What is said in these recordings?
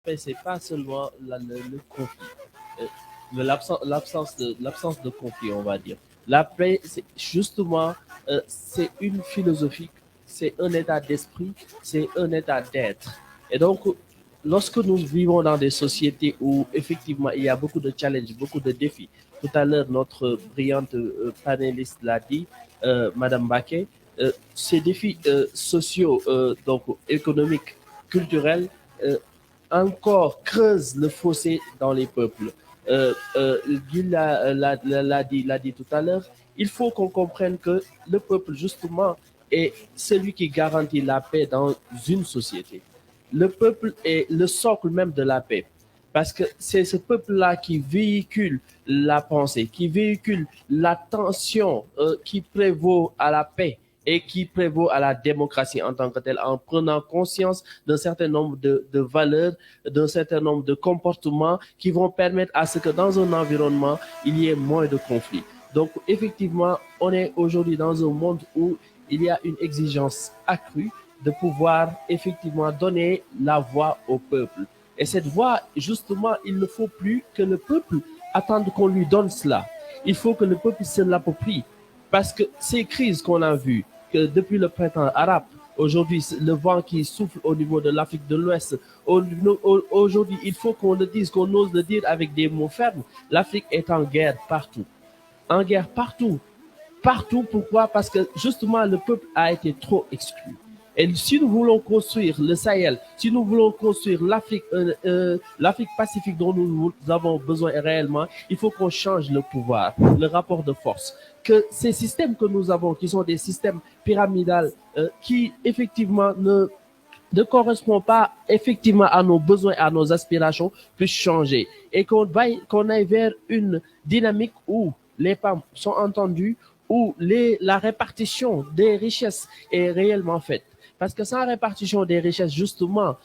paix, c'est pas seulement le conflit, euh, l'absence de conflit, on va dire. La paix, c'est justement, c'est une philosophie, c'est un état d'esprit, c'est un état d'être. Et donc, lorsque nous vivons dans des sociétés où effectivement il y a beaucoup de challenges, beaucoup de défis, tout à l'heure notre brillante panéliste l'a dit, Madame Baquet, ces défis sociaux, donc économiques, culturels, euh, encore creusent le fossé dans les peuples. Guy l'a dit tout à l'heure, il faut qu'on comprenne que le peuple, justement, est celui qui garantit la paix dans une société. Le peuple est le socle même de la paix. Parce que c'est ce peuple-là qui véhicule la pensée, qui véhicule l'attention qui prévaut à la paix et qui prévaut à la démocratie en tant que telle, en prenant conscience d'un certain nombre de valeurs, d'un certain nombre de comportements qui vont permettre à ce que dans un environnement, il y ait moins de conflits. Donc, effectivement, on est aujourd'hui dans un monde où il y a une exigence accrue de pouvoir effectivement donner la voix au peuple. Et cette voix, justement, il ne faut plus que le peuple attende qu'on lui donne cela. Il faut que le peuple se l'approprie. Parce que ces crises qu'on a vues, que depuis le printemps arabe, aujourd'hui, le vent qui souffle au niveau de l'Afrique de l'Ouest, aujourd'hui, il faut qu'on le dise, qu'on ose le dire avec des mots fermes. L'Afrique est en guerre partout. En guerre partout. Partout, pourquoi? Parce que justement, le peuple a été trop exclu. Et si nous voulons construire le Sahel, si nous voulons construire l'Afrique pacifique dont nous avons besoin réellement, il faut qu'on change le pouvoir, le rapport de force. Que ces systèmes que nous avons, qui sont des systèmes pyramidales, qui effectivement ne correspond pas effectivement à nos besoins, à nos aspirations, puissent changer. Et qu'on aille vers une dynamique où les femmes sont entendues, où la répartition des richesses est réellement faite. Parce que sans répartition des richesses, justement,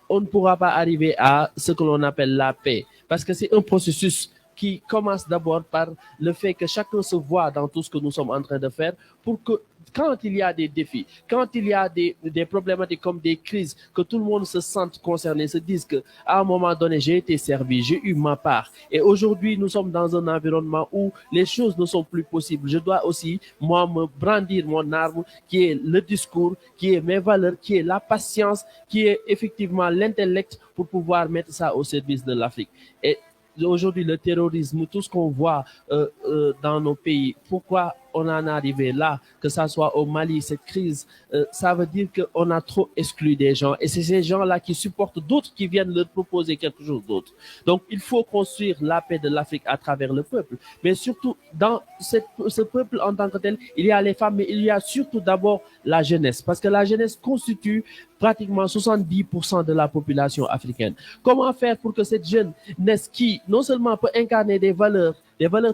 on ne pourra pas arriver à ce que l'on appelle la paix. Parce que c'est un processus qui commence d'abord par le fait que chacun se voit dans tout ce que nous sommes en train de faire pour que quand il y a des défis, quand il y a des problématiques comme des crises, que tout le monde se sente concerné, se dise que à un moment donné, j'ai été servi, j'ai eu ma part. Et aujourd'hui, nous sommes dans un environnement où les choses ne sont plus possibles. Je dois aussi, moi, me brandir mon arme, qui est le discours, qui est mes valeurs, qui est la patience, qui est effectivement l'intellect pour pouvoir mettre ça au service de l'Afrique. Et aujourd'hui, le terrorisme, tout ce qu'on voit dans nos pays, pourquoi on en est arrivé là, que ça soit au Mali, cette crise, ça veut dire qu'on a trop exclu des gens. Et c'est ces gens-là qui supportent d'autres qui viennent leur proposer quelque chose d'autre. Donc, il faut construire la paix de l'Afrique à travers le peuple. Mais surtout, dans ce peuple en tant que tel, il y a les femmes, mais il y a surtout d'abord la jeunesse. Parce que la jeunesse constitue pratiquement 70% de la population africaine. Comment faire pour que cette jeunesse qui, non seulement peut incarner des valeurs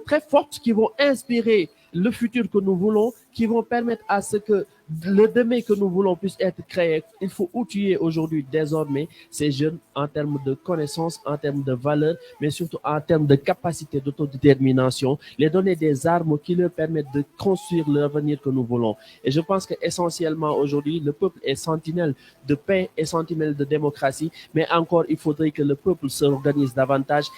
très fortes qui vont inspirer le futur que nous voulons, qui vont permettre à ce que le demain que nous voulons puisse être créé. Il faut outiller aujourd'hui, désormais, ces jeunes en termes de connaissances, en termes de valeurs, mais surtout en termes de capacité d'autodétermination, les donner des armes qui leur permettent de construire l'avenir que nous voulons. Et je pense que essentiellement aujourd'hui, le peuple est sentinelle de paix et sentinelle de démocratie, mais encore, il faudrait que le peuple s'organise davantage